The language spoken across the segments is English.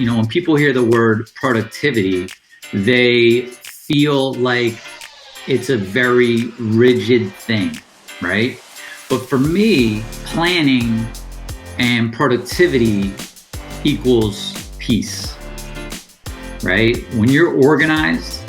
when people hear the word productivity, they feel like it's a very rigid thing, right? But for me, planning and productivity equals peace, right? When you're organized,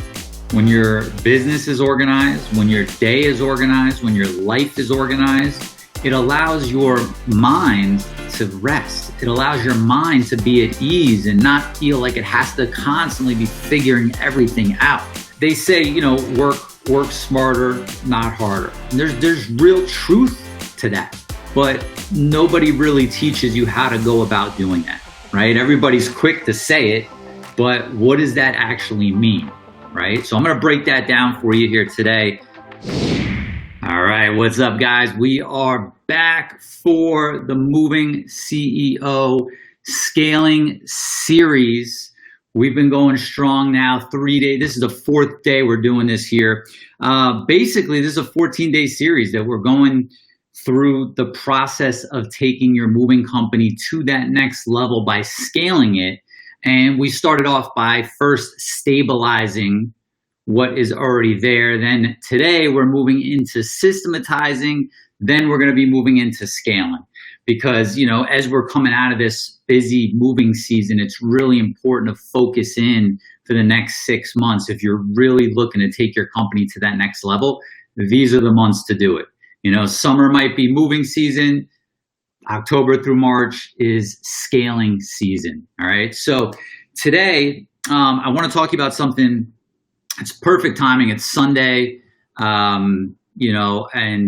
when your business is organized, when your day is organized, when your life is organized, it allows your mind to rest. It allows your mind to be at ease and not feel like it has to constantly be figuring everything out. They say, work smarter, not harder. And there's real truth to that, but nobody really teaches you how to go about doing that, right? Everybody's quick to say it, but what does that actually mean, right? So I'm going to break that down for you here today. All right, what's up, guys? We are back for the Moving CEO Scaling Series. We've been going strong now, 3 days. This is the 4th day we're doing this here. Basically, this is a 14-day series that we're going through the process of taking your moving company to that next level by scaling it. And we started off by first stabilizing what is already there. Then today we're moving into systematizing. Then we're going to be moving into scaling, because, as we're coming out of this busy moving season, it's really important to focus in for the next 6 months. If you're really looking to take your company to that next level, these are the months to do it. Summer might be moving season. October through March is scaling season. All right. So today, I want to talk to you about something. It's perfect timing. It's Sunday, and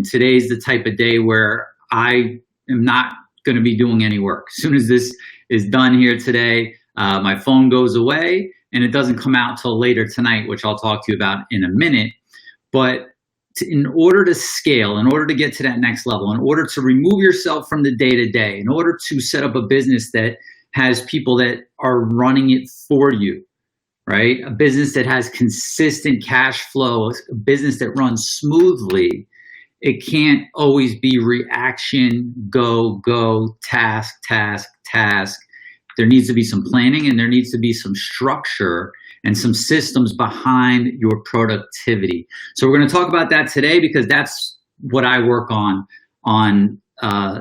today's the type of day where I am not going to be doing any work. As soon as this is done here today, my phone goes away and it doesn't come out till later tonight, which I'll talk to you about in a minute. But in order to scale, in order to get to that next level, in order to remove yourself from the day-to-day, in order to set up a business that has people that are running it for you, right? A business that has consistent cash flow, a business that runs smoothly, it can't always be reaction, go, task. There needs to be some planning, and there needs to be some structure and some systems behind your productivity. So we're going to talk about that today, because that's what I work on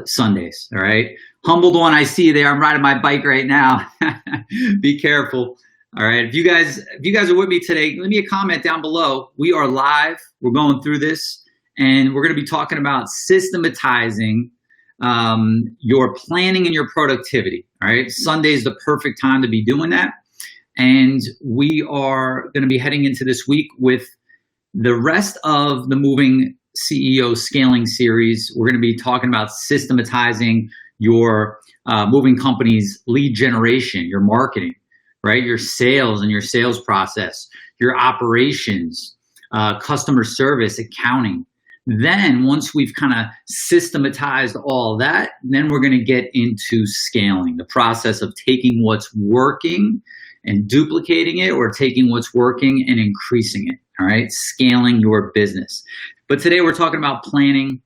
Sundays. All right. Humbled one, I see you there. I'm riding my bike right now. Be careful. All right. If you guys are with me today, leave me a comment down below. We are live. We're going through this, and we're going to be talking about systematizing your planning and your productivity. All right. Sunday is the perfect time to be doing that. And we are going to be heading into this week with the rest of the Moving CEO Scaling Series. We're going to be talking about systematizing your moving company's lead generation, your marketing, right? Your sales and your sales process, your operations, customer service, accounting. Then once we've kind of systematized all that, then we're going to get into scaling, the process of taking what's working and duplicating it, or taking what's working and increasing it. All right, scaling your business. But today we're talking about planning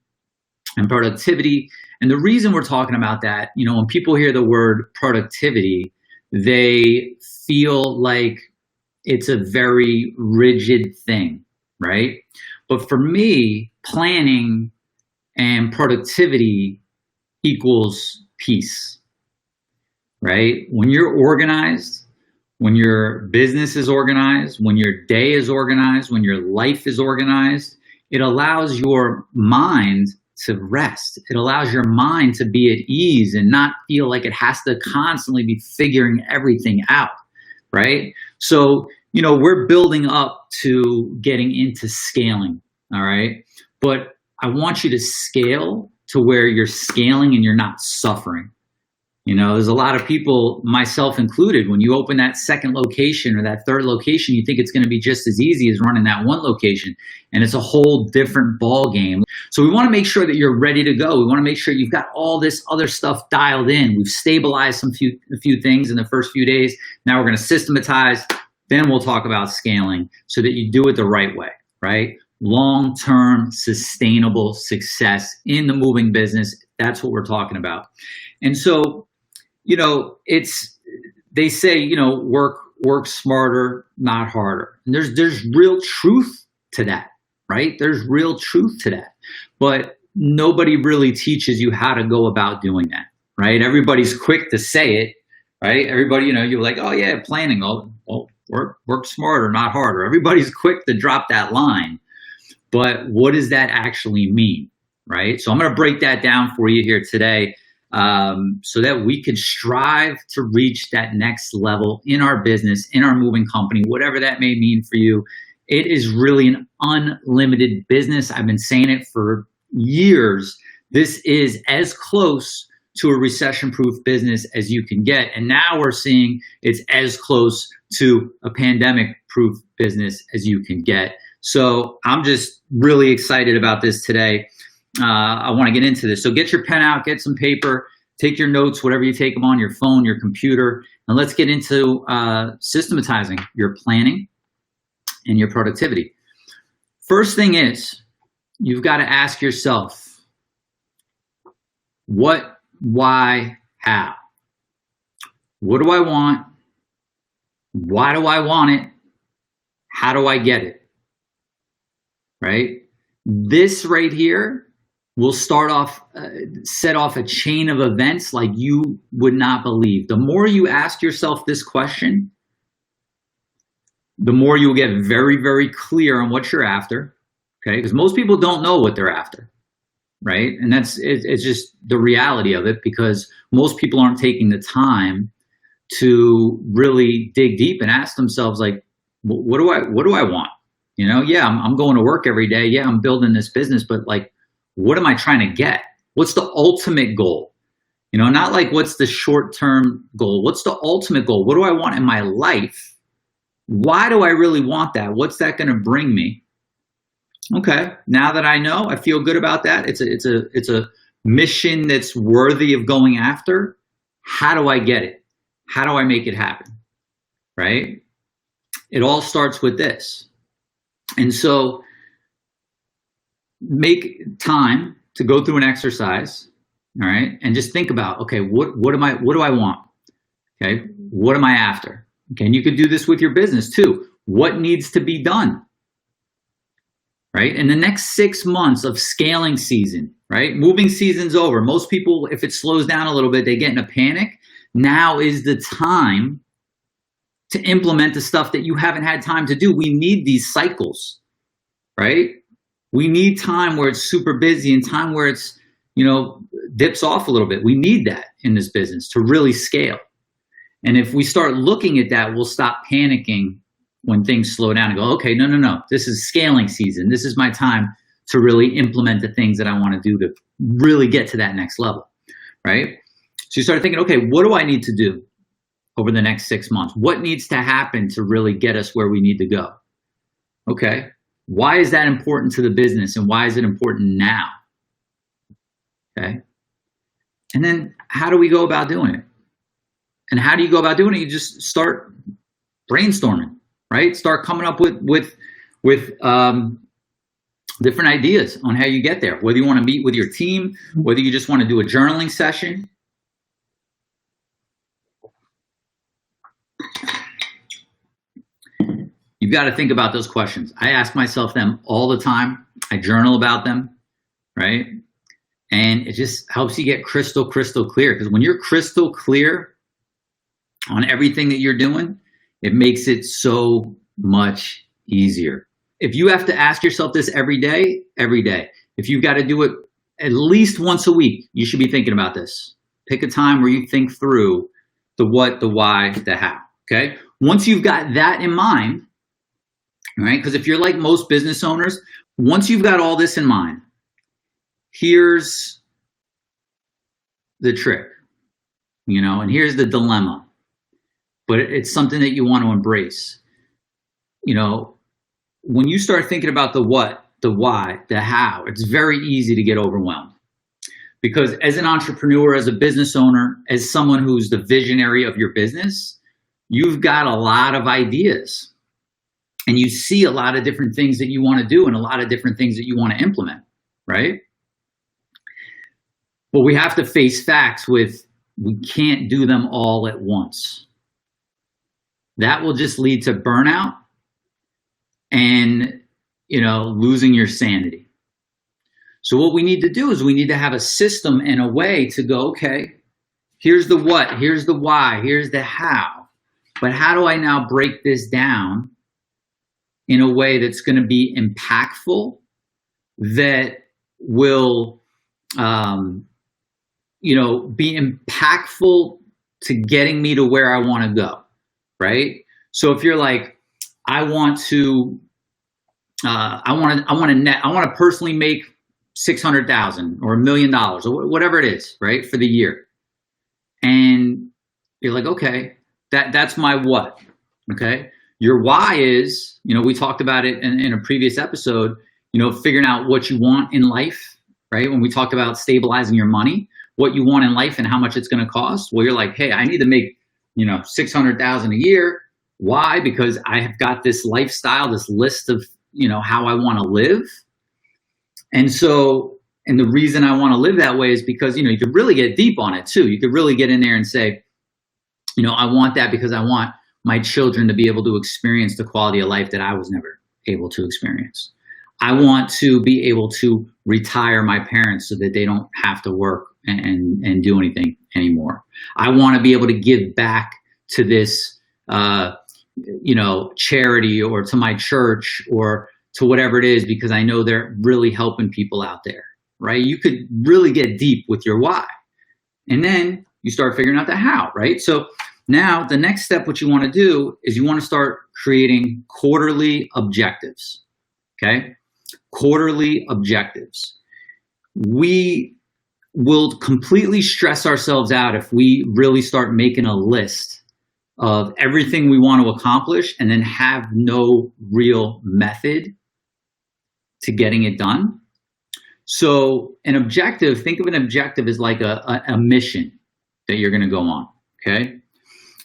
and productivity. And the reason we're talking about that, when people hear the word productivity, they feel like it's a very rigid thing, right? But for me, planning and productivity equals peace, right? When you're organized, when your business is organized, when your day is organized, when your life is organized, it allows your mind to rest. It allows your mind to be at ease and not feel like it has to constantly be figuring everything out, right? So, we're building up to getting into scaling, all right? But I want you to scale to where you're scaling and you're not suffering. There's a lot of people, myself included, when you open that second location or that third location, you think it's going to be just as easy as running that one location. And it's a whole different ball game. So we want to make sure that you're ready to go. We want to make sure you've got all this other stuff dialed in. We've stabilized a few things in the first few days. Now we're going to systematize. Then we'll talk about scaling so that you do it the right way, right? Long-term sustainable success in the moving business. That's what we're talking about. And so, they say, you know, work smarter, not harder. And there's real truth to that, right? There's real truth to that. But nobody really teaches you how to go about doing that, right? Everybody's quick to say it, right? Everybody, you know, you're like, oh yeah, planning, work smarter, not harder. Everybody's quick to drop that line. But what does that actually mean, right? So I'm going to break that down for you here today, so that we can strive to reach that next level in our business, in our moving company, whatever that may mean for you. It is really an unlimited business. I've been saying it for years. This is as close to a recession-proof business as you can get. And now we're seeing it's as close to a pandemic-proof business as you can get. So I'm just really excited about this today. I want to get into this. So get your pen out, get some paper, take your notes, whatever you take them on, your phone, your computer, and let's get into systematizing your planning and your productivity. First thing is, you've got to ask yourself, what, why, how? What do I want? Why do I want it? How do I get it? Right? This right here will set off a chain of events like you would not believe. The more you ask yourself this question, the more you'll get very, very clear on what you're after, okay? Because most people don't know what they're after, right? And it's just the reality of it, because most people aren't taking the time to really dig deep and ask themselves, like, what do I want? You know, yeah, I'm going to work every day. Yeah, I'm building this business, but like, what am I trying to get? What's the ultimate goal? You know, not like what's the short-term goal? What's the ultimate goal? What do I want in my life? Why do I really want that? What's that going to bring me? Okay, now that I know, I feel good about that. It's a mission that's worthy of going after. How do I get it? How do I make it happen? Right? It all starts with this. And so make time to go through an exercise, all right? And just think about, okay, what do I want? Okay, what am I after? Okay, and you could do this with your business too. What needs to be done? Right? In the next 6 months of scaling season, right? Moving season's over. Most people, if it slows down a little bit, they get in a panic. Now is the time to implement the stuff that you haven't had time to do. We need these cycles, right? We need time where it's super busy and time where it's, you know, dips off a little bit. We need that in this business to really scale. And if we start looking at that, we'll stop panicking when things slow down and go, okay, no. This is scaling season. This is my time to really implement the things that I want to do to really get to that next level, right? So you start thinking, okay, what do I need to do over the next 6 months? What needs to happen to really get us where we need to go? Okay, why is that important to the business, and why is it important now? Okay, and then how do we go about doing it? And how do you go about doing it? You just start brainstorming, right? Start coming up with different ideas on how you get there. Whether you want to meet with your team, whether you just want to do a journaling session. You've got to think about those questions. I ask myself them all the time. I journal about them, right? And it just helps you get crystal clear. Because when you're crystal clear on everything that you're doing, it makes it so much easier. If you have to ask yourself this every day, if you've got to do it at least once a week, you should be thinking about this. Pick a time where you think through the what, the why, the how, okay? Once you've got that in mind, right? Because if you're like most business owners, once you've got all this in mind, here's the trick, you know, and here's the dilemma, but it's something that you want to embrace. You know, when you start thinking about the what, the why, the how, it's very easy to get overwhelmed. Because as an entrepreneur, as a business owner, as someone who's the visionary of your business, you've got a lot of ideas. And you see a lot of different things that you want to do and a lot of different things that you want to implement, right? But we have to face facts with, we can't do them all at once. that will just lead to burnout and, losing your sanity. So what we need to do is we need to have a system and a way to go, okay, here's the what, here's the why, here's the how. But how do I now break this down in a way that's going to be impactful, that will, be impactful to getting me to where I want to go, right? So if you're like, I want to personally make 600,000 or $1 million or whatever it is, right, for the year, and you're like, okay, that's my what, okay. Your why is, we talked about it in a previous episode, figuring out what you want in life, right? When we talked about stabilizing your money, what you want in life and how much it's going to cost. Well, you're like, hey, I need to make, 600,000 a year. Why? Because I have got this lifestyle, this list of, how I want to live. And so, and the reason I want to live that way is because, you could really get deep on it too. You could really get in there and say, I want that because I want my children to be able to experience the quality of life that I was never able to experience. I want to be able to retire my parents so that they don't have to work and do anything anymore. I want to be able to give back to this, charity or to my church or to whatever it is, because I know they're really helping people out there, right? You could really get deep with your why. And then you start figuring out the how, right? So now the next step, what you want to do is you want to start creating quarterly objectives, okay? Quarterly objectives. We will completely stress ourselves out if we really start making a list of everything we want to accomplish and then have no real method to getting it done. So an objective, think of an objective as like a mission that you're going to go on, okay?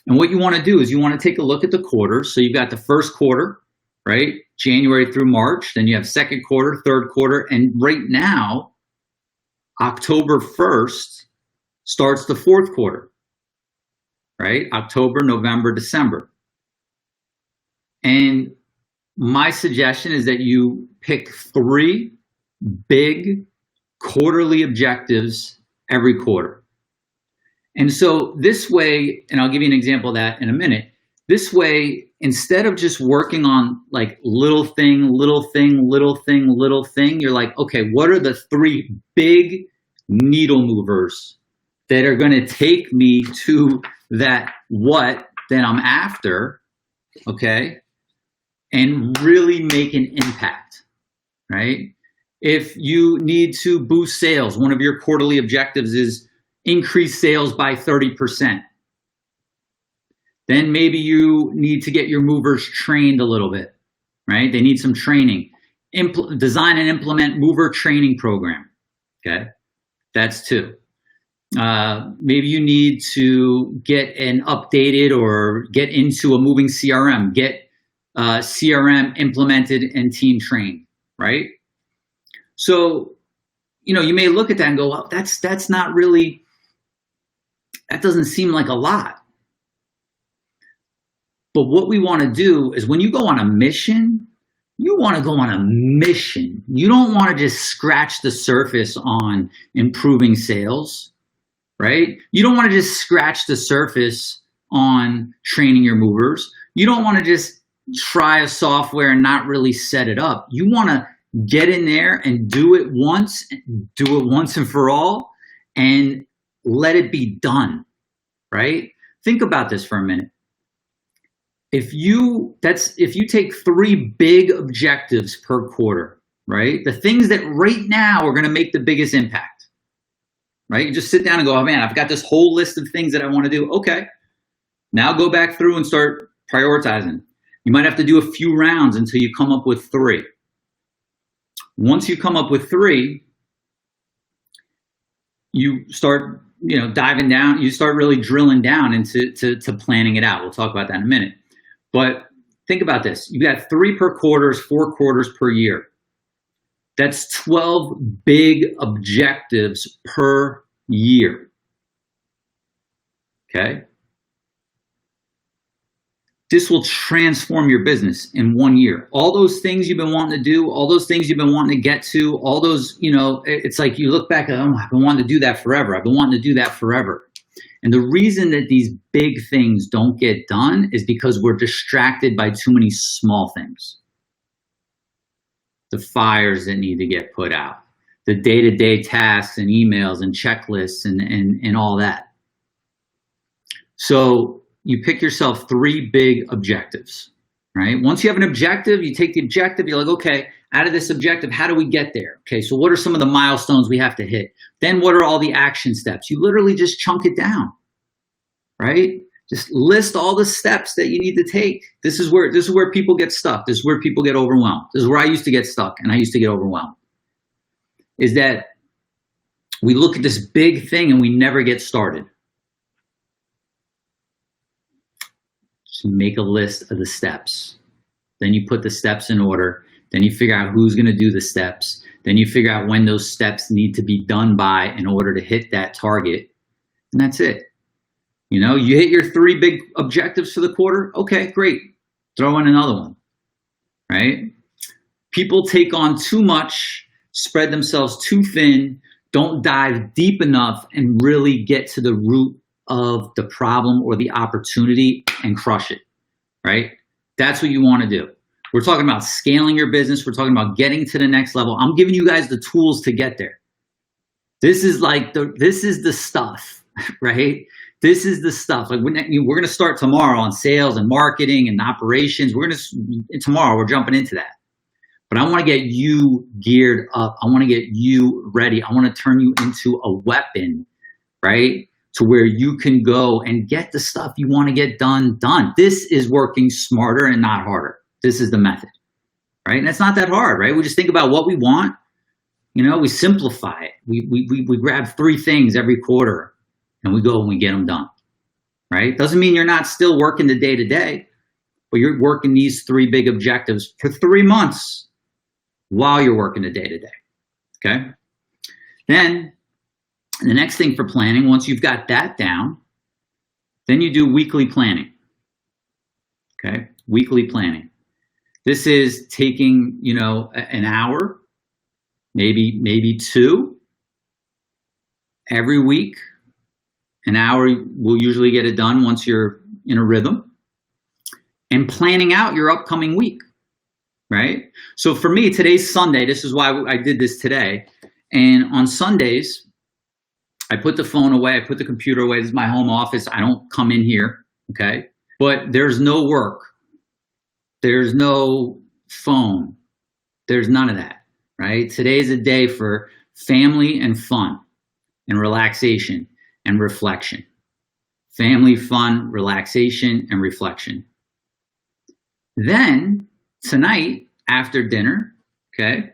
And what you want to do is you want to take a look at the quarters. So you've got the first quarter, right? January through March. Then you have second quarter, third quarter. And right now, October 1st starts the fourth quarter, right? October, November, December. And my suggestion is that you pick 3 big quarterly objectives every quarter. And so this way, and I'll give you an example of that in a minute, this way, instead of just working on like little thing, you're like, okay, what are the 3 big needle movers that are going to take me to that what that I'm after, okay, and really make an impact, right? If you need to boost sales, one of your quarterly objectives is increase sales by 30%. Then maybe you need to get your movers trained a little bit, right? They need some training. Design and implement mover training program, okay? That's 2. Maybe you need to get an updated or get into a moving CRM, get CRM implemented and team trained, right? So, you may look at that and go, well, that's not really, that doesn't seem like a lot. But what we want to do is when you go on a mission, you want to go on a mission. You don't want to just scratch the surface on improving sales, right? You don't want to just scratch the surface on training your movers. You don't want to just try a software and not really set it up. You want to get in there and do it once and for all, and let it be done, right? Think about this for a minute. If you take 3 big objectives per quarter, right? The things that right now are going to make the biggest impact, right? You just sit down and go, oh man, I've got this whole list of things that I want to do. Okay, now go back through and start prioritizing. You might have to do a few rounds until you come up with 3. Once you come up with 3, you start, diving down. You start really drilling down into planning it out. We'll talk about that in a minute. But think about this. You got 3 per quarter, 4 quarters per year. That's 12 big objectives per year. Okay? This will transform your business in 1 year. All those things you've been wanting to do, all those things you've been wanting to get to, all those, it's like you look back and, oh, I've been wanting to do that forever. I've been wanting to do that forever. And the reason that these big things don't get done is because we're distracted by too many small things. The fires that need to get put out, the day-to-day tasks and emails and checklists and all that. So you pick yourself 3 big objectives, right? Once you have an objective, you take the objective, you're like, okay, out of this objective, how do we get there? Okay, so what are some of the milestones we have to hit? Then what are all the action steps? You literally just chunk it down, right? Just list all the steps that you need to take. This is where people get stuck. This is where people get overwhelmed. This is where I used to get stuck and I used to get overwhelmed. Is that we look at this big thing and we never get started. Make a list of the steps. Then you put the steps in order. Then you figure out who's going to do the steps. Then you figure out when those steps need to be done by in order to hit that target. And that's it. You hit your 3 big objectives for the quarter. Okay, great. Throw in another one, right? People take on too much, spread themselves too thin, don't dive deep enough and really get to the root of the problem or the opportunity and crush it, right? That's what you want to do. We're talking about scaling your business. We're talking about getting to the next level. I'm giving you guys the tools to get there. This is the stuff, right? This is the stuff. Like we're going to start tomorrow on sales and marketing and operations. Tomorrow we're jumping into that. But I want to get you geared up. I want to get you ready. I want to turn you into a weapon, right? To where you can go and get the stuff you want to get done. This is working smarter and not harder. This is the method, right? And it's not that hard, right? We just think about what we want. We simplify it. We grab 3 things every quarter and we go and we get them done, right? Doesn't mean you're not still working the day-to-day, but you're working these 3 big objectives for 3 months while you're working the day-to-day, okay? Then the next thing for planning, once you've got that down, then you do weekly planning, okay? Weekly planning. This is taking, an hour, maybe 2 every week. An hour will usually get it done once you're in a rhythm. And planning out your upcoming week, right? So for me, today's Sunday. This is why I did this today. And on Sundays, I put the phone away. I put the computer away. This is my home office. I don't come in here, okay? But there's no work. There's no phone. There's none of that, right? Today's a day for family and fun and relaxation and reflection. Family, fun, relaxation, and reflection. Then tonight after dinner, okay,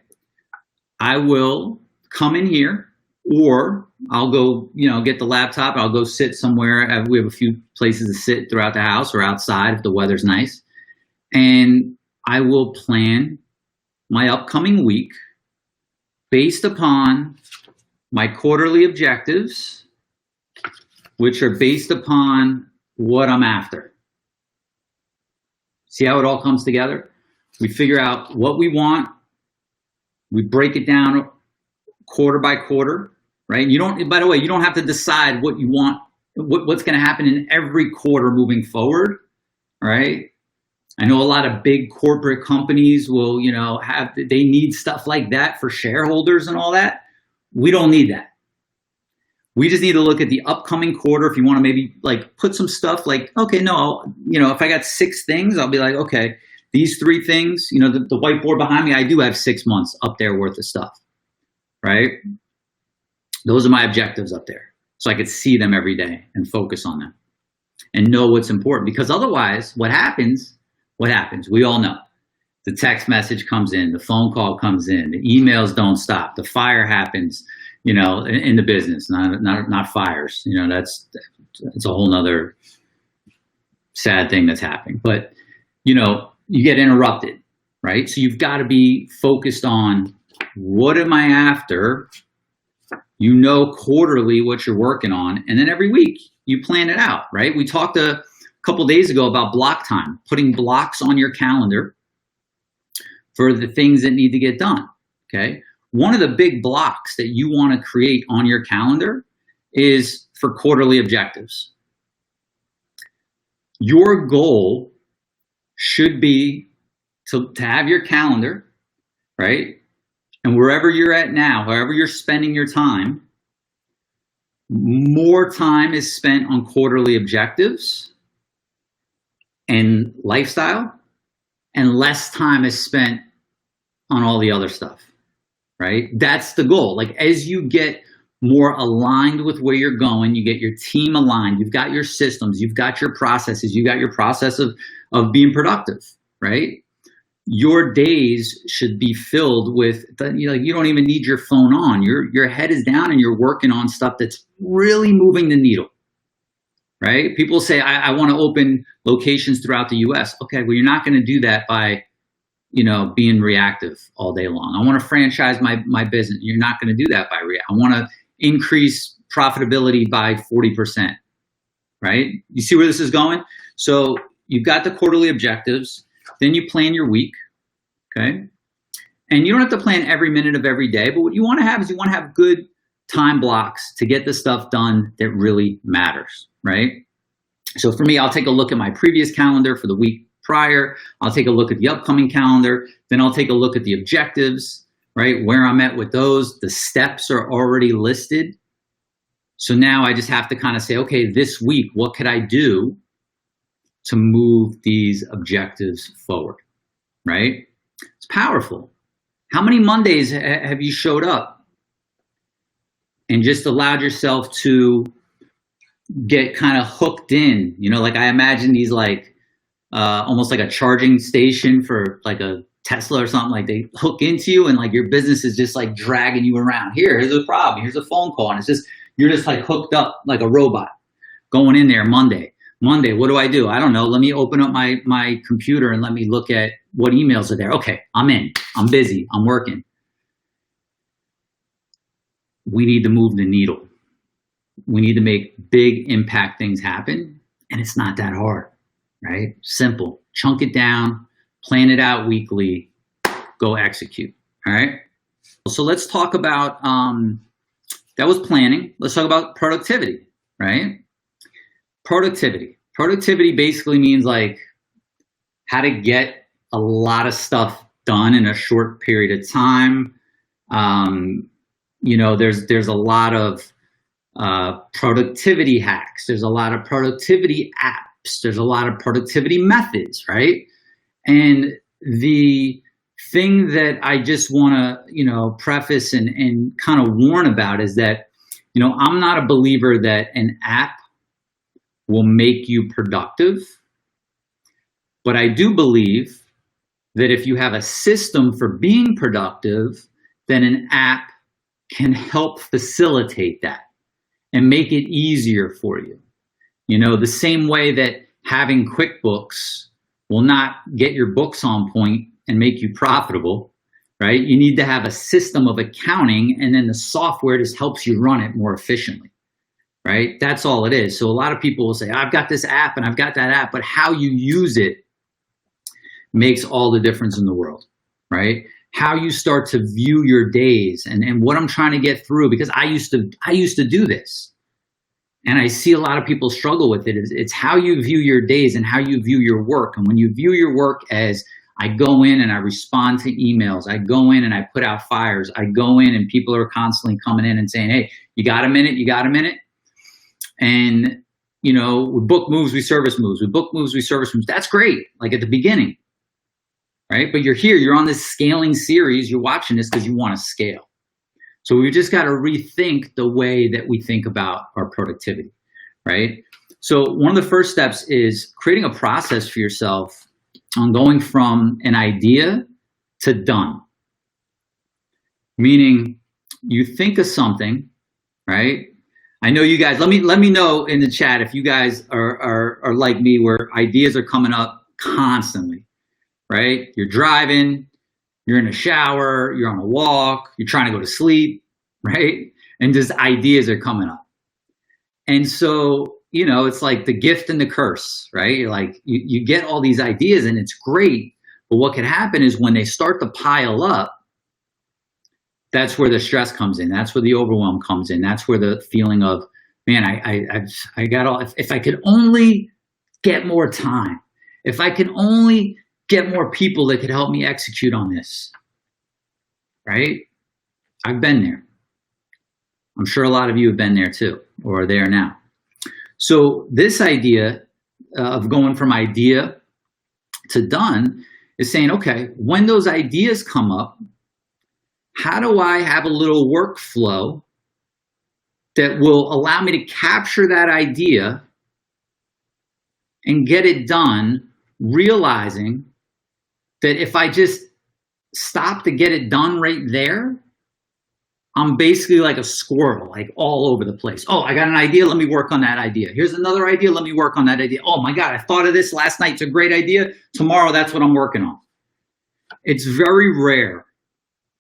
I will come in here or I'll go, get the laptop. I'll go sit somewhere. We have a few places to sit throughout the house or outside if the weather's nice. And I will plan my upcoming week based upon my quarterly objectives, which are based upon what I'm after. See how it all comes together? We figure out what we want. We break it down quarter by quarter, right? By the way, you don't have to decide what you want, what's going to happen in every quarter moving forward, right? I know a lot of big corporate companies will, they need stuff like that for shareholders and all that. We don't need that. We just need to look at the upcoming quarter. If you want to maybe put some stuff okay, no, if I got 6 things, I'll be like, okay, these 3 things, the whiteboard behind me, I do have 6 months up there worth of stuff, right? Those are my objectives up there. So I could see them every day and focus on them and know what's important, because otherwise what happens? We all know. The text message comes in, the phone call comes in, the emails don't stop, the fire happens, in the business, not fires. That's a whole nother sad thing that's happening. But, you get interrupted, right? So you've got to be focused on what am I after? Quarterly what you're working on, and then every week you plan it out, right? We talked a couple days ago about block time, putting blocks on your calendar for the things that need to get done, okay? One of the big blocks that you want to create on your calendar is for quarterly objectives. Your goal should be to have your calendar, right? And wherever you're at now, however you're spending your time, more time is spent on quarterly objectives and lifestyle, and less time is spent on all the other stuff, right? That's the goal. Like, as you get more aligned with where you're going, you get your team aligned, you've got your systems, you've got your processes, you got your process of being productive, right? Your days should be filled with, you don't even need your phone on. Your head is down and you're working on stuff that's really moving the needle, right? People say, I want to open locations throughout the US. Okay, well, you're not going to do that by, being reactive all day long. I want to franchise my business. You're not going to do that by I want to increase profitability by 40%, right? You see where this is going? So you've got the quarterly objectives, then you plan your week, okay? And you don't have to plan every minute of every day, but what you want to have is you want to have good time blocks to get the stuff done that really matters, right? So for me, I'll take a look at my previous calendar for the week prior. I'll take a look at the upcoming calendar. Then I'll take a look at the objectives, right? Where I'm at with those. The steps are already listed. So now I just have to kind of say, okay, this week, what could I do to move these objectives forward, right? It's powerful. How many Mondays have you showed up and just allowed yourself to get kind of hooked in? Like, I imagine these almost like a charging station for like a Tesla or something. Like, they hook into you and like your business is just like dragging you around. Here's a problem. Here's a phone call. And you're just like hooked up like a robot going in there Monday, what do? I don't know. Let me open up my computer and let me look at what emails are there. Okay, I'm in. I'm busy. I'm working. We need to move the needle. We need to make big impact things happen. And it's not that hard, right? Simple. Chunk it down, plan it out weekly, go execute. All right. So let's talk about, that was planning. Let's talk about productivity, right? Productivity basically means like how to get a lot of stuff done in a short period of time. There's a lot of productivity hacks. There's a lot of productivity apps. There's a lot of productivity methods, right? And the thing that I just want to, preface and kind of warn about is that, I'm not a believer that an app will make you productive. But I do believe that if you have a system for being productive, then an app can help facilitate that and make it easier for you. The same way that having QuickBooks will not get your books on point and make you profitable, right? You need to have a system of accounting, and then the software just helps you run it more efficiently, right? That's all it is. So a lot of people will say, I've got this app and I've got that app, but how you use it makes all the difference in the world, right? How you start to view your days and what I'm trying to get through, because I used to do this. And I see a lot of people struggle with it. It's how you view your days and how you view your work. And when you view your work as, I go in and I respond to emails, I go in and I put out fires, I go in and people are constantly coming in and saying, hey, you got a minute? And, we book moves, we service moves. We book moves, we service moves. That's great, like at the beginning, right? But you're on this scaling series. You're watching this because you want to scale. So we've just got to rethink the way that we think about our productivity, right? So one of the first steps is creating a process for yourself on going from an idea to done. Meaning you think of something, right? I know you guys, let me know in the chat if you guys are like me, where ideas are coming up constantly, right? You're driving, you're in a shower, you're on a walk, you're trying to go to sleep, right? And just ideas are coming up. And so it's like the gift and the curse, right? You're like, you get all these ideas and it's great, but what can happen is when they start to pile up, that's where the stress comes in. That's where the overwhelm comes in. That's where the feeling of, man, I got all, if I could only get more time, if I can only get more people that could help me execute on this, right? I've been there. I'm sure a lot of you have been there too, or are there now. So this idea of going from idea to done is saying, okay, when those ideas come up, how do I have a little workflow that will allow me to capture that idea and get it done, realizing that if I just stop to get it done right there, I'm basically like a squirrel, like all over the place. Oh, I got an idea. Let me work on that idea. Here's another idea. Let me work on that idea. Oh my God, I thought of this last night. It's a great idea. Tomorrow, that's what I'm working on. It's very rare.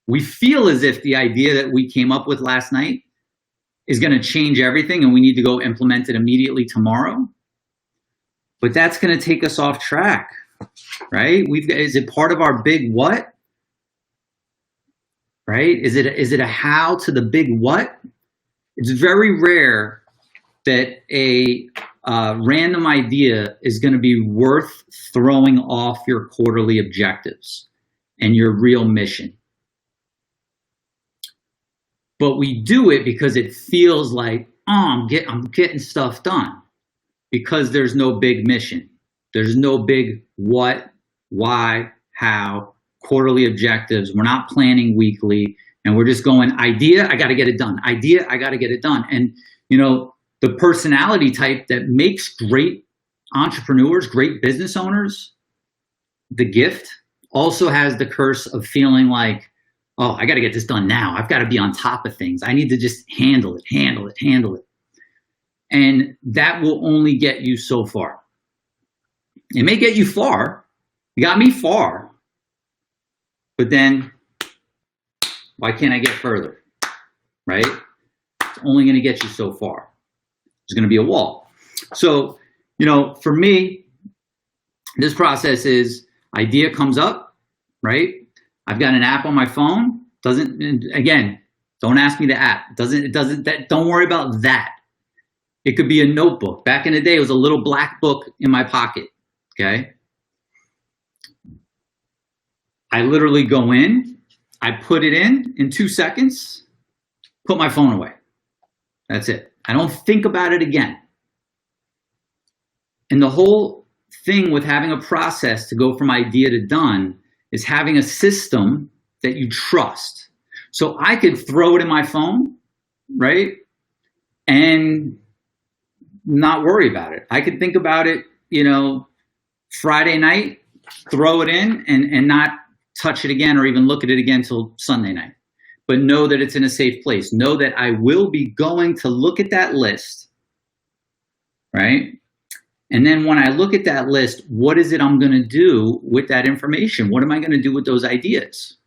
We feel as if the idea that we came up with last night is going to change everything and we need to go implement it immediately tomorrow. But that's going to take us off track, right? Is it part of our big what? Right? Is it a how to the big what? It's very rare that a random idea is going to be worth throwing off your quarterly objectives and your real mission. But we do it because it feels like, oh, I'm getting stuff done, because there's no big mission. There's no big what, why, how, quarterly objectives. We're not planning weekly, and we're just going, idea, I got to get it done. Idea, I got to get it done. And the personality type that makes great entrepreneurs, great business owners, the gift, also has the curse of feeling like, oh, I got to get this done now. I've got to be on top of things. I need to just handle it. And that will only get you so far. It may get you far. You got me far. But then, why can't I get further, right? It's only going to get you so far. There's going to be a wall. So, for me, this process is idea comes up, right? I've got an app on my phone. Again, don't ask me the app. Don't worry about that. It could be a notebook. Back in the day, it was a little black book in my pocket, okay? I literally go in, I put it in 2 seconds, put my phone away. That's it. I don't think about it again. And the whole thing with having a process to go from idea to done is having a system that you trust. So I could throw it in my phone, right? And not worry about it. I could think about it, Friday night, throw it in and not touch it again or even look at it again till Sunday night. But know that it's in a safe place. Know that I will be going to look at that list, right? And then when I look at that list, what is it I'm going to do with that information? What am I going to do with those ideas?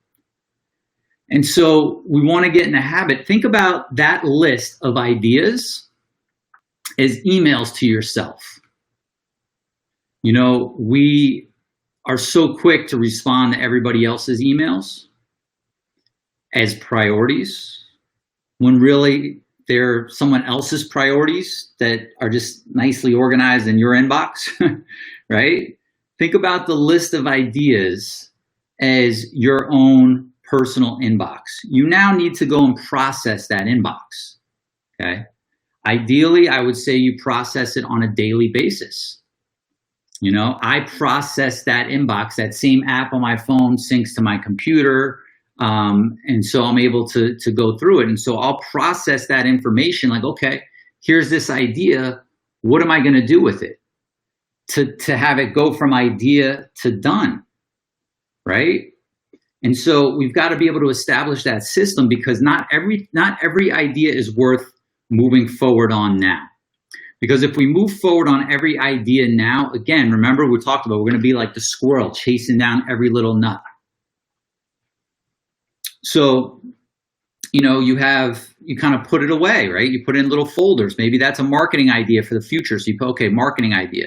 And so we want to get in the habit. Think about that list of ideas as emails to yourself. We are so quick to respond to everybody else's emails as priorities, when really they're someone else's priorities that are just nicely organized in your inbox, right? Think about the list of ideas as your own personal inbox. You now need to go and process that inbox, okay? Ideally, I would say you process it on a daily basis. I process that inbox. That same app on my phone syncs to my computer. And so I'm able to go through it. And so I'll process that information like, okay, here's this idea. What am I going to do with it? To have it go from idea to done, right? And so we've got to be able to establish that system, because not every idea is worth moving forward on now. Because if we move forward on every idea now, again, remember we talked about, we're going to be like the squirrel chasing down every little nut. So you kind of put it away, right? You put it in little folders. Maybe that's a marketing idea for the future. So you put, okay, marketing idea.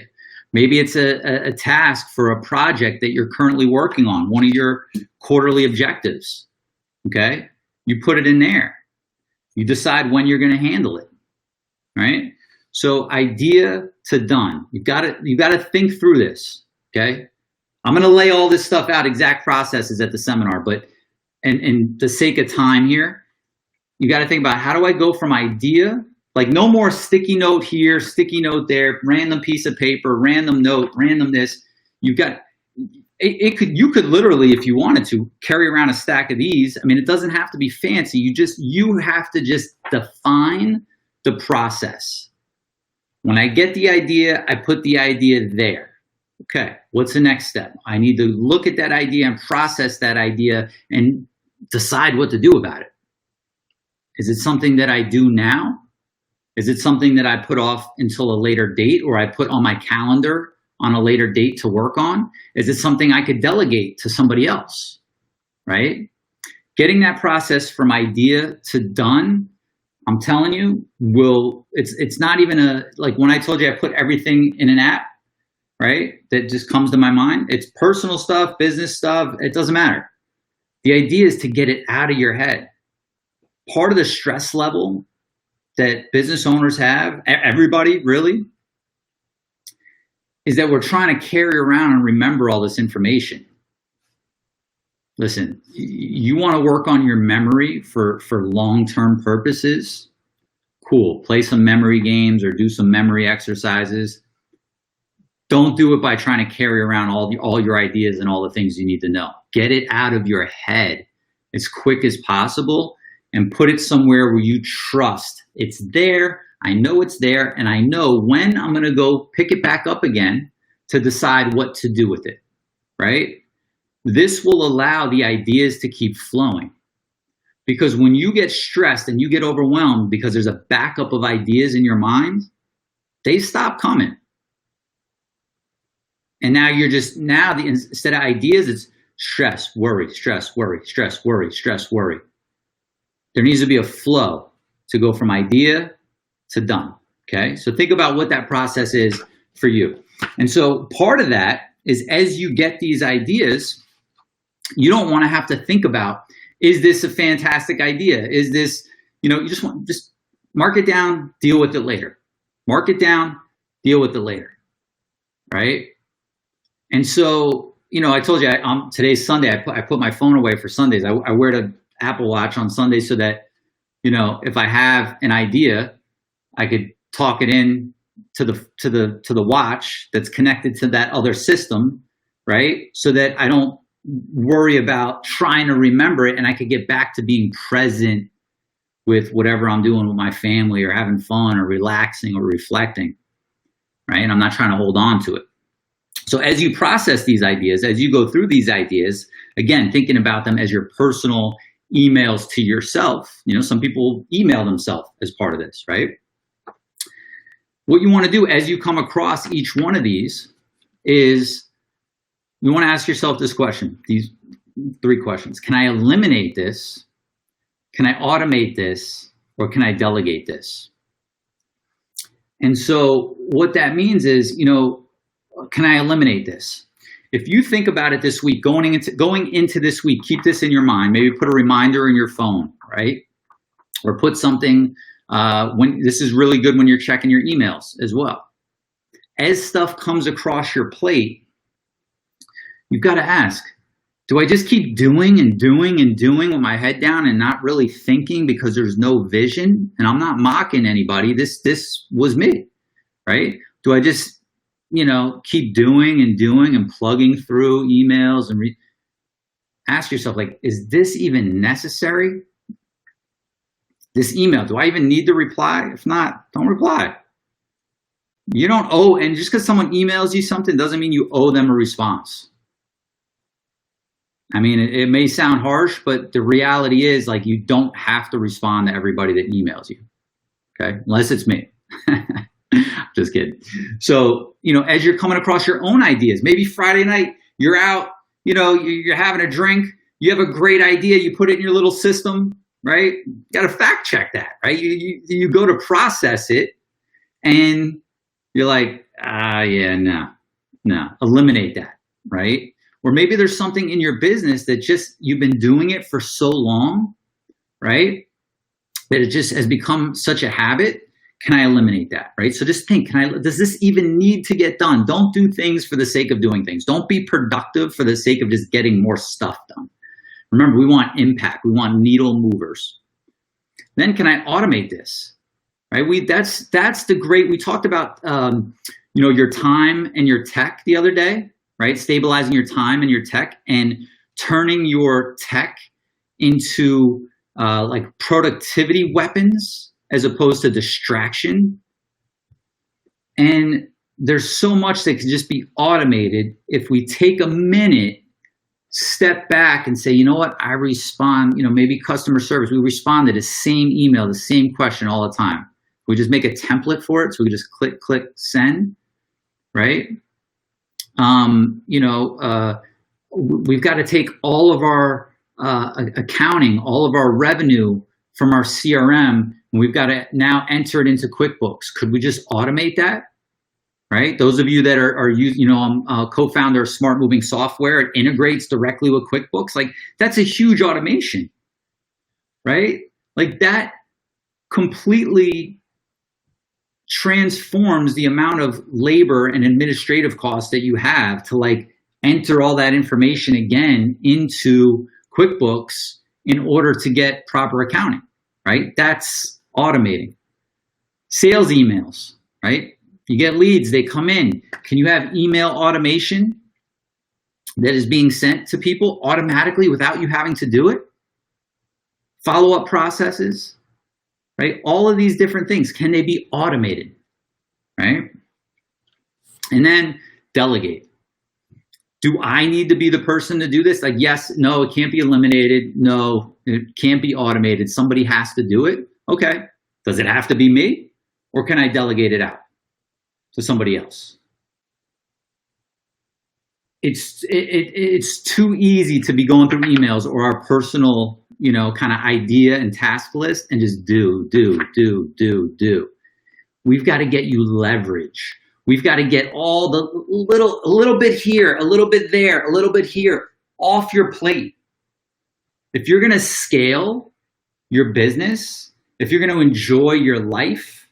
Maybe it's a task for a project that you're currently working on, one of your quarterly objectives. Okay. You put it in there. You decide when you're going to handle it. Right. So idea to done. You've got to think through this. Okay. I'm going to lay all this stuff out, exact processes at the seminar, but and the sake of time here, you got to think about, how do I go from idea, like no more sticky note here, sticky note there, random piece of paper, random note, random this. You've got, you could literally, if you wanted to, carry around a stack of these. I mean, it doesn't have to be fancy. You have to just define the process. When I get the idea, I put the idea there. Okay, what's the next step? I need to look at that idea and process that idea and decide what to do about it. Is it something that I do now? Is it something that I put off until a later date, or I put on my calendar on a later date to work on? Is it something I could delegate to somebody else, right? Getting that process from idea to done, I'm telling you, it's not even like when I told you I put everything in an app, right? That just comes to my mind. It's personal stuff, business stuff, it doesn't matter. The idea is to get it out of your head. Part of the stress level that business owners have, everybody really, is that we're trying to carry around and remember all this information. Listen, you want to work on your memory for long-term purposes? Cool. Play some memory games or do some memory exercises. Don't do it by trying to carry around all your ideas and all the things you need to know. Get it out of your head as quick as possible and put it somewhere where you trust. It's there, I know it's there, and I know when I'm gonna go pick it back up again to decide what to do with it, right? This will allow the ideas to keep flowing. Because when you get stressed and you get overwhelmed because there's a backup of ideas in your mind, they stop coming. And now instead of ideas, it's stress, worry, stress, worry, stress, worry, stress, worry. There needs to be a flow to go from idea to done, okay? So think about what that process is for you. And so part of that is, as you get these ideas, you don't wanna have to think about, is this a fantastic idea? Is this, you just mark it down, deal with it later. Mark it down, deal with it later, right? And so, I told you, today's Sunday, I put my phone away for Sundays. I wear the Apple Watch on Sundays so that, if I have an idea, I could talk it in to the watch that's connected to that other system, right? So that I don't worry about trying to remember it, and I could get back to being present with whatever I'm doing with my family, or having fun, or relaxing, or reflecting, right? And I'm not trying to hold on to it. So as you process these ideas, as you go through these ideas, again, thinking about them as your personal emails to yourself. Some people email themselves as part of this, right? What you want to do as you come across each one of these is you want to ask yourself this question, these 3 questions. Can I eliminate this? Can I automate this? Or can I delegate this? And so what that means is, can I eliminate this? If you think about it this week, going into this week, keep this in your mind. Maybe put a reminder in your phone, right? Or put something, this is really good when you're checking your emails as well. As stuff comes across your plate, you've got to ask, do I just keep doing and doing and doing with my head down and not really thinking because there's no vision? And I'm not mocking anybody. This was me, right? Do I just keep doing and doing and plugging through emails and ask yourself, like, is this even necessary? This email, do I even need to reply? If not, don't reply. You don't owe, and just because someone emails you something doesn't mean you owe them a response. I mean, it may sound harsh, but the reality is, like, you don't have to respond to everybody that emails you, okay? Unless it's me. Just kidding. So, as you're coming across your own ideas, maybe Friday night, you're out, you're having a drink, you have a great idea, you put it in your little system, right? You got to fact check that, right? You go to process it and you're like, yeah, no, eliminate that, right? Or maybe there's something in your business that just you've been doing it for so long, right? That it just has become such a habit. Can I eliminate that, right? So just think, does this even need to get done? Don't do things for the sake of doing things. Don't be productive for the sake of just getting more stuff done. Remember, we want impact. We want needle movers. Then can I automate this, right? That's the great, we talked about, your time and your tech the other day, right? Stabilizing your time and your tech and turning your tech into like productivity weapons as opposed to distraction. And there's so much that can just be automated if we take a minute, step back and say, you know what, I respond, maybe customer service, we respond to the same email, the same question all the time. We just make a template for it, so we just click, send, right? We've got to take all of our accounting, all of our revenue from our CRM, and we've got to now enter it into QuickBooks. Could we just automate that? Right? Those of you that are using, I'm a co-founder of Smart Moving Software. It integrates directly with QuickBooks. Like, that's a huge automation, right? Like, that completely transforms the amount of labor and administrative costs that you have to like enter all that information again into QuickBooks in order to get proper accounting, right? That's automating. Sales emails, right? You get leads, they come in. Can you have email automation that is being sent to people automatically without you having to do it? Follow-up processes, right? All of these different things, can they be automated, right? And then delegate. Do I need to be the person to do this? Like, yes, no, it can't be eliminated. No, it can't be automated. Somebody has to do it. Okay, does it have to be me? Or can I delegate it out to somebody else? It's too easy to be going through emails or our personal, kind of idea and task list and just do. We've got to get you leverage. We've got to get all the a little bit here, a little bit there, a little bit here off your plate. If you're going to scale your business, if you're going to enjoy your life,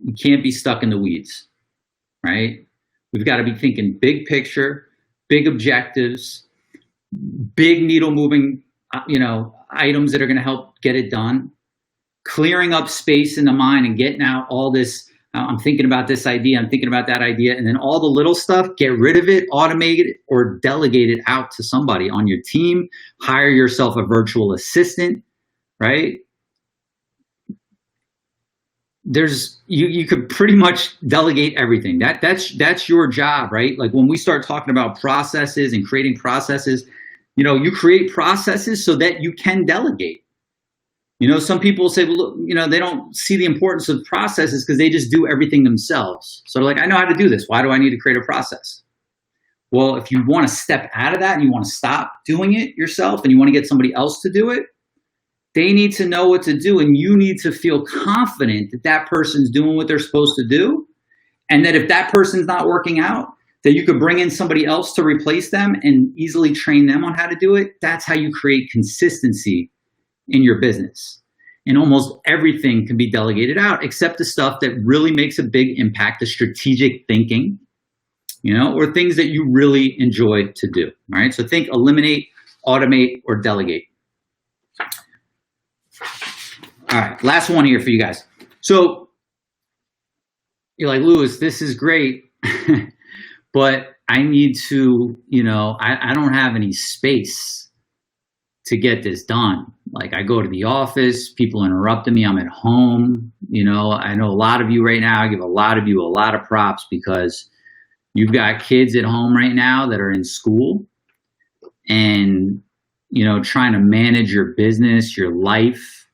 you can't be stuck in the weeds, right? We've got to be thinking big picture, big objectives, big needle moving, items that are going to help get it done. Clearing up space in the mind and getting out all this, I'm thinking about this idea, I'm thinking about that idea, and then all the little stuff, get rid of it, automate it, or delegate it out to somebody on your team. Hire yourself a virtual assistant, right? You could pretty much delegate everything. That's your job, right? Like, when we start talking about processes and creating processes, you create processes so that you can delegate. Some people say, well, look, they don't see the importance of processes because they just do everything themselves. So they're like, I know how to do this. Why do I need to create a process? Well, if you want to step out of that and you want to stop doing it yourself and you want to get somebody else to do it, they need to know what to do, and you need to feel confident that that person's doing what they're supposed to do, and that if that person's not working out, that you could bring in somebody else to replace them and easily train them on how to do it. That's how you create consistency in your business. And almost everything can be delegated out except the stuff that really makes a big impact, the strategic thinking, or things that you really enjoy to do. All right, so think eliminate, automate, or delegate. All right, last one here for you guys. So you're like, Louis, this is great, but I need to, I don't have any space to get this done. Like, I go to the office, people interrupting me, I'm at home. I know a lot of you right now, I give a lot of you a lot of props because you've got kids at home right now that are in school and, trying to manage your business, your life,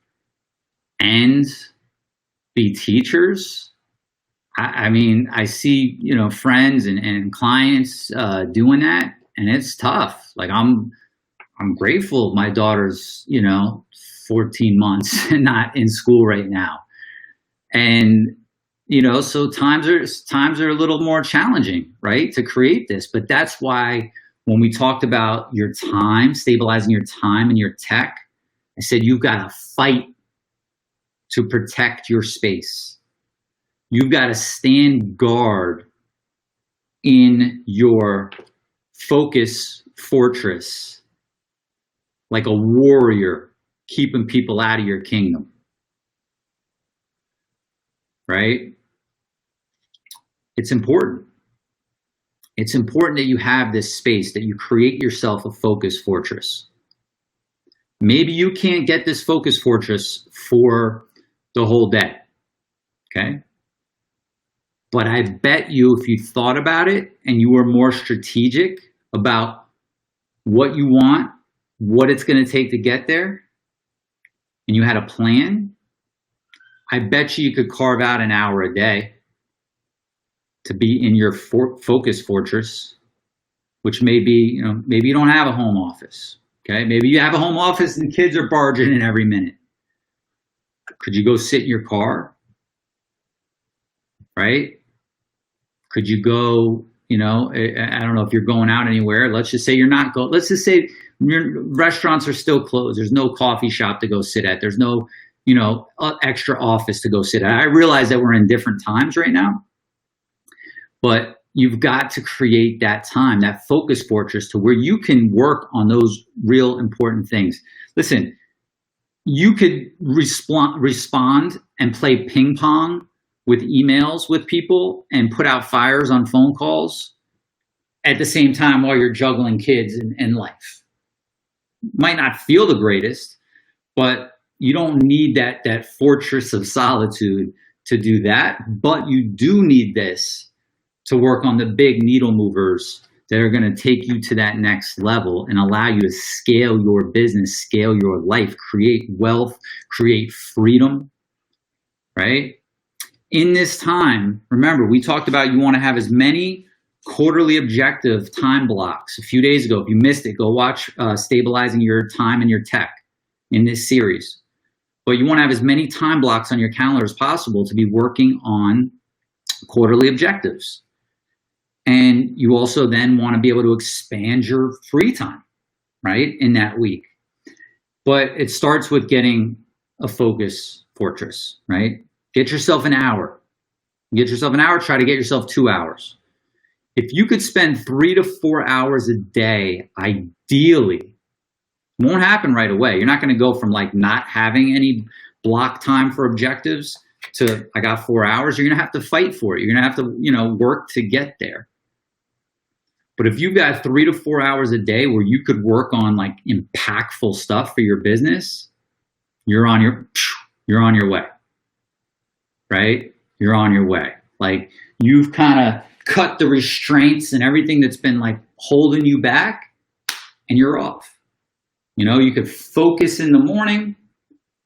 and be teachers. I mean, I see, friends and clients doing that, and it's tough. Like, I'm grateful my daughter's, 4 14 months and not in school right now. And, so times are a little more challenging, right, to create this. But that's why when we talked about your time, stabilizing your time and your tech, I said, you've got to fight to protect your space. You've got to stand guard in your focus fortress like a warrior keeping people out of your kingdom, right? It's important. It's important that you have this space, that you create yourself a focus fortress. Maybe you can't get this focus fortress for the whole day, okay? But I bet you if you thought about it and you were more strategic about what you want, what it's going to take to get there, and you had a plan, I bet you could carve out an hour a day to be in your focus fortress, which may be, maybe you don't have a home office, okay? Maybe you have a home office and kids are barging in every minute. Could you go sit in your car, right? Could you go, I don't know if you're going out anywhere. Let's just say you're not going, let's just say your restaurants are still closed. There's no coffee shop to go sit at. There's no, extra office to go sit at. I realize that we're in different times right now, but you've got to create that time, that focus fortress to where you can work on those real important things. Listen, you could respond and play ping pong with emails with people and put out fires on phone calls at the same time while you're juggling kids and life. Might not feel the greatest, but you don't need that fortress of solitude to do that. But you do need this to work on the big needle movers that are going to take you to that next level and allow you to scale your business, scale your life, create wealth, create freedom, right? In this time, remember, we talked about you want to have as many quarterly objective time blocks. A few days ago, if you missed it, go watch Stabilizing Your Time and Your Tech in this series. But you want to have as many time blocks on your calendar as possible to be working on quarterly objectives. And you also then want to be able to expand your free time, right, in that week. But it starts with getting a focus fortress, right? Get yourself an hour. Get yourself an hour, try to get yourself 2 hours. If you could spend 3 to 4 hours a day, ideally, it won't happen right away. You're not going to go from like not having any block time for objectives to I got 4 hours. You're going to have to fight for it. You're going to have to, work to get there. But if you've got 3 to 4 hours a day where you could work on like impactful stuff for your business, you're on your way, right? You're on your way. Like you've kind of cut the restraints and everything that's been like holding you back and you're off. You could focus in the morning,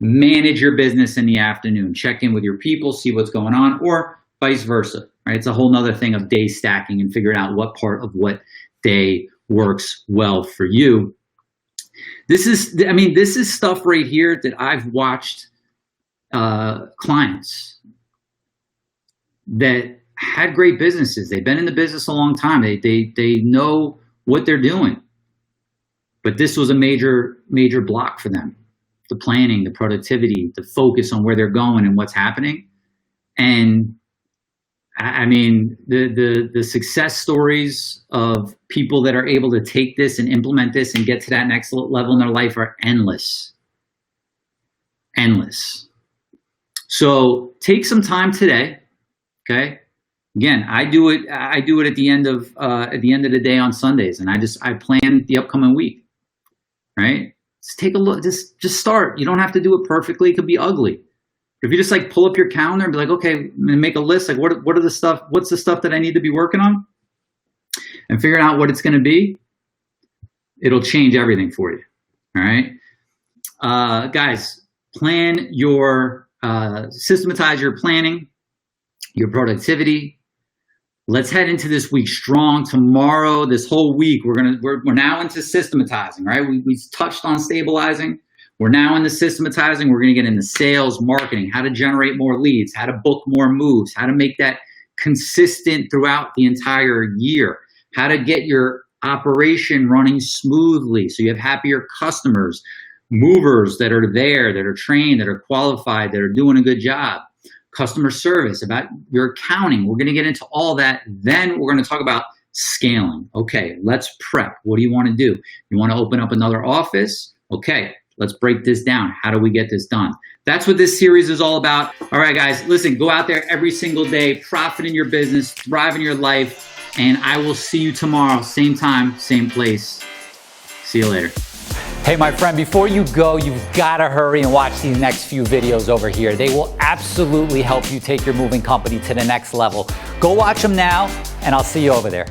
manage your business in the afternoon, check in with your people, see what's going on, or vice versa, right? It's a whole nother thing of day stacking and figuring out what part of what day works well for you. This is stuff right here that I've watched clients that had great businesses. They've been in the business a long time. They know what they're doing. But this was a major block for them. The planning, the productivity, the focus on where they're going and what's happening. And the success stories of people that are able to take this and implement this and get to that next level in their life are endless. Endless. So take some time today, okay? Again, I do it at the end of the day on Sundays, and I plan the upcoming week, right? Just take a look, just start. You don't have to do it perfectly. It could be ugly. If you just like pull up your calendar and be like, okay, and make a list, like what's the stuff that I need to be working on, and figuring out what it's going to be, it'll change everything for you. All right, guys, plan your systematize your planning, your productivity. Let's head into this week strong. Tomorrow, this whole week, we're now into systematizing, right? We touched on stabilizing. We're now in the systematizing. We're going to get into sales, marketing, how to generate more leads, how to book more moves, how to make that consistent throughout the entire year, how to get your operation running smoothly so you have happier customers, movers that are there, that are trained, that are qualified, that are doing a good job, customer service, about your accounting. We're going to get into all that. Then we're going to talk about scaling. Okay, let's prep. What do you want to do? You want to open up another office? Okay, let's break this down. How do we get this done? That's what this series is all about. All right, guys, listen, go out there every single day, profit in your business, thrive in your life, and I will see you tomorrow, same time, same place. See you later. Hey, my friend, before you go, you've got to hurry and watch these next few videos over here. They will absolutely help you take your moving company to the next level. Go watch them now, and I'll see you over there.